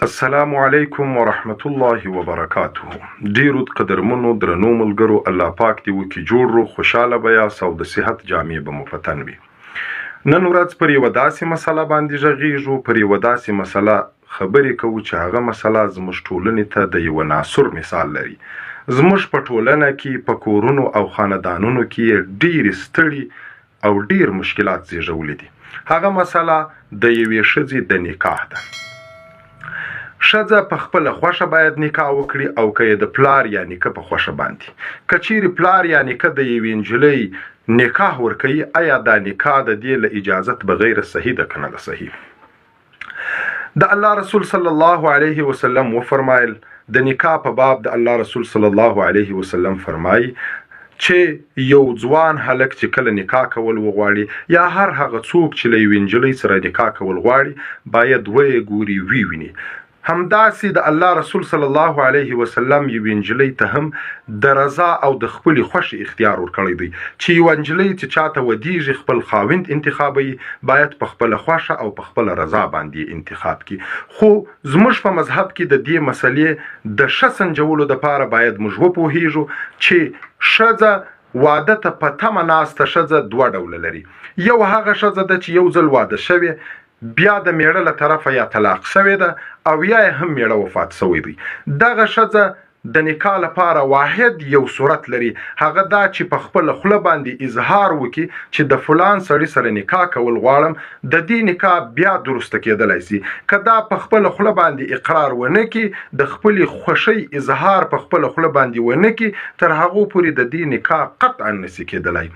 السلام علیکم ورحمت الله وبرکاته. ډیرو قدرمنو درنو ملګرو، الله پاک دی وکي جوړ رو خوشاله بیا او د صحت جامې به مفتن وي. نن ورځ پر یو داسې مسله باندې ژغیږو، پر یو داسې مسله خبرې کوو چې هغه مسله زموږ ټولنې ته د یو ناصر مثال لري. زموږ په ټولنه کې په کورونو او خاندانونو کې ډیر ستړي او ډیر مشکلات زیږولي دي. هغه مسله د یوې ښځې د نکاح ده. ښځه په خپله خوښه باید نکاح وکړي او که یې د پلار یا نیکه په خوښه باندې. که چیرې پلار یا نیکه د یوې نجلۍ نکاح ورکوي، آیا دا نکاح د دې له اجازت بغیر صحیح ده که نه ده صحیح؟ د الله رسول صلی الله علیه وسلم وفرمایل، د نکاح په باب د الله رسول صلی الله علیه وسلم فرمایي چې یو ځوان هلک چې کله نکاح کول وغواړي یا هر هغه څوک چې له یوې نجلۍ سره نکاح کول غواړي باید ویې ګوري وویني. همداسې د الله رسول صلی الله علیه وسلم یوې نجلۍ ته هم د رضا او د خپلې خوښې اختیار ورکړی دی چې یوه نجلۍ چې چاته ودیږي خپل خاوند انتخابوي باید په خپله خوښه او په خپله رضا باندې انتخاب کړي. خو زموږ په مذهب کې د دې مسلې د ښه سنجولو دپاره باید موږ وپوهیږو چې ښځه واده ته په تمه ناسته ښځه دوه ډوله لري. یو هغه ښځه ده چې یو ځل واده شوې، بیا د میړه له طرفه یا طلاق شوې ده او یا هم میړه وفات شوی دی. دغه ښځه د نکاح لپاره واحد یو صورت لري، هغه دا چې په خپله خوله باندې اظهار وکړي چې د فلان سړي سره نکاح کول غواړم، د دې نکاح بیا درسته کېدلی شي. که دا په خپله خوله باندې اقرار ونه کړي، د خپلې خوښۍ اظهار په خپله خوله باندې ونه کړي، تر هغو پورې د دې نکاح قطعا نشي کېدلی.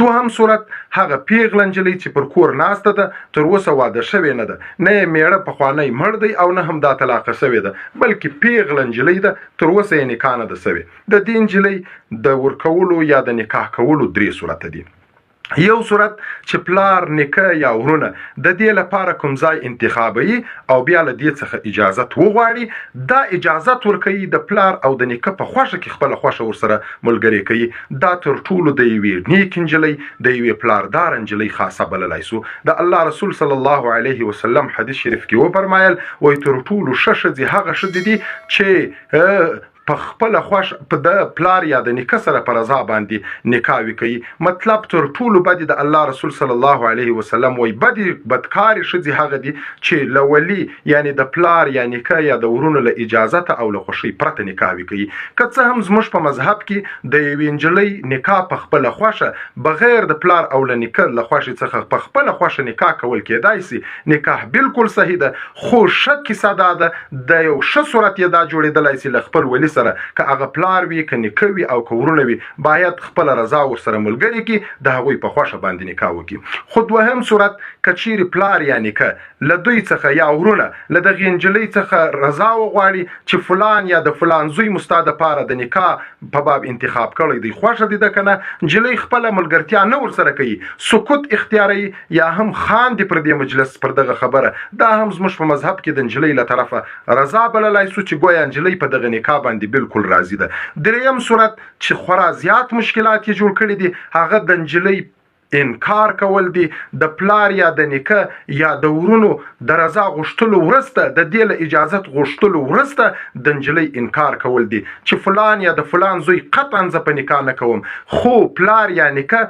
دوهم صورت هغه پیغله نجلۍ چې پر کور ناسته ده، تر اوسه واده شوې نه ده، نه یې میړه پخوانی مړ دی او نه هم دا طلاقه شوې ده، بلکې پیغله نجلۍ ده، تر اوسه یې نکاح نه ده شوې. د دې نجلۍ د ورکولو یا د نکاح کولو درې صورته دي. یو صورت چې پلار، نیکه یا ورونه د دې لپاره کوم ځای انتخابوي او بیا له دې څخه اجازت وغواړي، دا اجازت ورکوي د پلار او د نیکه په خوښه کې خپله خوښه ورسره ملګرې کوي. دا تر ټولو د یوې نیک نجلۍ، د یوې پلاردار نجلۍ خاصه بللی سو. د الله رسول صلی الله علیه وسلم حدیث شریف کې وفرمایل، وایي تر ټولو ښه ښځې هغه ښځې دي چې په خپله خوښ په د پلار یا د نیکه سره په رضا باندې نکاح وکوي. مطلب تر ټولو بدې د الله رسول صلی الله علیه وسلم وایي بدکارې ښځې هغه دي چې له ولي یعنی د پلار یا نیکه یا د ورونو له اجازته او له خوښۍ پرته نکاح وکوي. که څه هم زموږ په مذهب کې د یوې نجلۍ نکاح په خپله خوښه بغیر د پلار او له نیکه له خوښې څخه په خپله خوښه نکاح کول کېدای شي، نکاح بالکل صحیح ده. خو ښه کیسه دا ده، د یو ښه صورت یې دا جوړېدلی شي له خپل ولي سره، که هغه پلار وي، که نیکه وي او که ورونه وي، باید خپله رضا ورسره ملګرې کړي، د هغوی په خوښه باندې نکاح وکړي. خو دوهم صورت که چیرې پلار یا نیکه له دوی څخه یا ورونه له دغې نجلۍ څخه رضا وغواړي چې فلان یا د فلان زوی مو ستا دپاره د نکاح په باب انتخاب کړی دی، خوښه دي ده که نه، نجلۍ خپله ملګرتیا نه ورسره کوي، سکوت اختیاروي یا هم خاندي پر دې مجلس پر دغه خبره، دا هم زموږ په مذهب کې د نجلۍ له طرفه رضا بللی سو چې ګویا نجلۍ په دغه نکاح باندې بالکل راضي ده. دریم صورت چې خورا زیات مشکلات یې جوړ کړي دي، هغه د نجلۍ انکار کول دي. د پلار یا د نیکه یا د ورونو د رضا غوښتلو وروسته، د دې له اجازت غوښتلو وروسته د نجلۍ انکار کول دي چې فلان یا د فلان زوی قطعا زه په نکاح نه کوم. خو پلار یا نیکه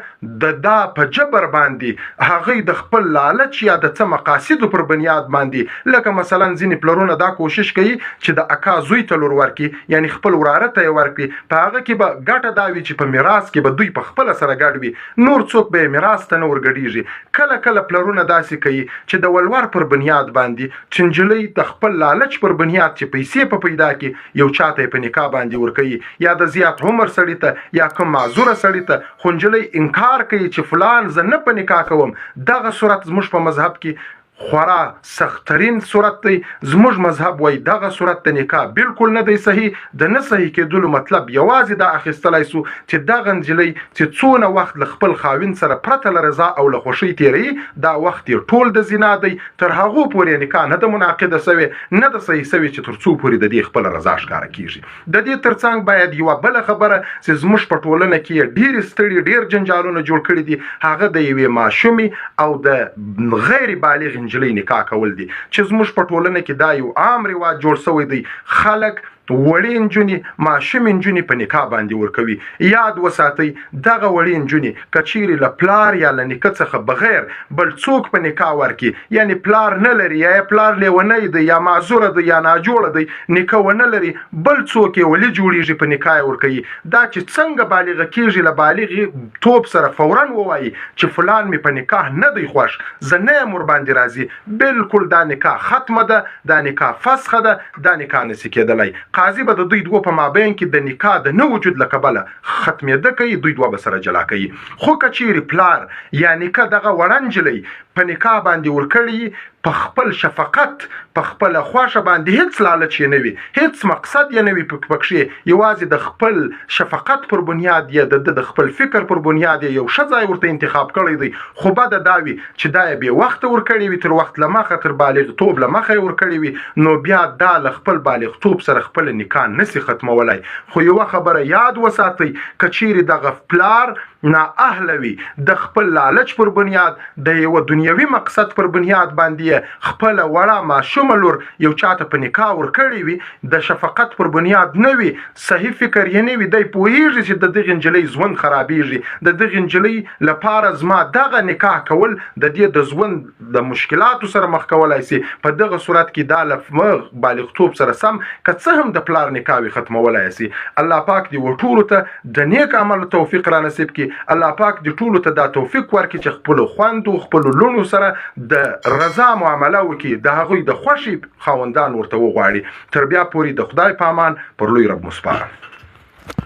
د دا په جبر باندې هغوی د خپل لالچ یا د څه مقاصدو پر بنیاد باندې، لکه مثلا ځینې پلرونه دا کوشش کوي چې د اکا زوی ته لور ورکړي، یعنی خپل وراره ته یې ورکړي، په هغه کې به ګټه دا وي چې په میراث کې به دوی په خپله سره ګډ وي، نور څوک به میراث ته نه ورګډېږي. کله کله پلرونه داسې کوي چې د ولور پر بنیاد باندې چې نجلۍ د خپل لالچ پر بنیاد چې پیسې په پیدا کې یو چاته یې په نکاح باندې ورکوي، یا د زیات عمر سړي ته یا کوم معذوره سړي ته، خو نجلۍ انکار کوي چې فلان زه نه په نکاح کوم. دغه صورت زموږ په مذهب کې خورا سخترین صورت دی. زموږ مذهب وایي دغه صورت د نکاح بالکل نه دی صحیح. د نه صحیح کېدلو مطلب یوازې دا اخیستلی سو چې دغه نجلۍ چې څونه وخت له خپل خاوند سره پرته له رضا او له خوښۍ تېروي، دا وخت یې ټول د زنا دی. تر هغو پورې نکاح نه ده منعقده سوې، نه ده صحیح سوې چې تر څو پورې د دې خپله رضا ښکاره کېږي. د دې تر څنګ باید یوه بله خبره چې زموږ په ټولنه کې ډېرې ستړي ډېر جنجالونه جوړ کړي دي، هغه د یوې ماشومې او د غیر بالغ نجلۍ نکاح کول دي چې زموږ په ټولنه کې دا یو عام رواج جوړ شوی دی. خلک وړې نجونې ماشومې نجونې په نکاح باندې ورکوي. یاد وساتئ دغه وړې نجونې که چیرې له پلار یا له نیکه څخه بغیر بل څوک په نکاح ورکړي، یعنې پلار نه لري یا پلار لیونی دی یا معذوره دی یا ناجوړه دی، نیکه ونه لري، بل څوک یې ولې جوړېږي په نکاح یې ورکوي. دا چې څنګه بالغه کېږي له بالغې توب سره فورا ووایي چې فلان مې په نکاح نه دی خوښ، زه نه یم ورباندې راضي، بالکل دا نکاح ختمه ده، دا نکاح فسخه ده، دا نکاح نشي کېدلی. قاضي به د دوی دوه په مابین کې د نکاح د نه وجود له کبله ختمېده کوي، دوی دوه به سره جلا کوي. خو که چیرې پلار یا نیکه دغه وړه نجلۍ په نکاح باندې ورکړي په خپل شفقت په خپله خوښه باندې هیڅ لالچ یې نه وي، هیڅ مقصد یې نه وي پکښې، یوازې د خپل شفقت پر بنیاد یا د خپل فکر پر بنیاد یو ښه ځای ورته انتخاب کړی دی. خو بده دا وي چې دا یې بې وخته ورکړی وي، تر وخت له مخه تر بالغتوب له مخه یې ورکړی وي، نو بیا دا له خپل بالغتوب سره خپل نکاح نسي ختمولی. خو یوه خبره یاد وساتئ، که چیرې دغه پلار نااهله وي د خپل لالچ پر بنیاد د یوه دنیوي مقصد پر بنیاد باندې خپله وړه ماشومه لور یو چاته په نکاح ورکړې وي، د شفقت پر بنیاد نه وي، صحیح فکر یې نه وي، دی پوهېږي چې د دغې نجلۍ ژوند خرابېږي، د دغې نجلۍ لپاره زما دغه نکاح کول د دې د ژوند د مشکلاتو سره مخ کولی سي. په دغه صورت کې دا له بالغتوب سره سم که څه هم د پلار نکاح وي ختمولی سي. الله پاک دې وټولو ته د نیک عمل توفیق را نصیب کړي. الله پاک دې ټولو ته دا توفیق ورکړي چې خپلو خویندو خپلو لوڼو سره د رضا معامله وکړي، د هغوی د خوښې خاوندان ورته وغواړي. تر بیا پورې د خدای په امان پر لوی رب مو سپارم.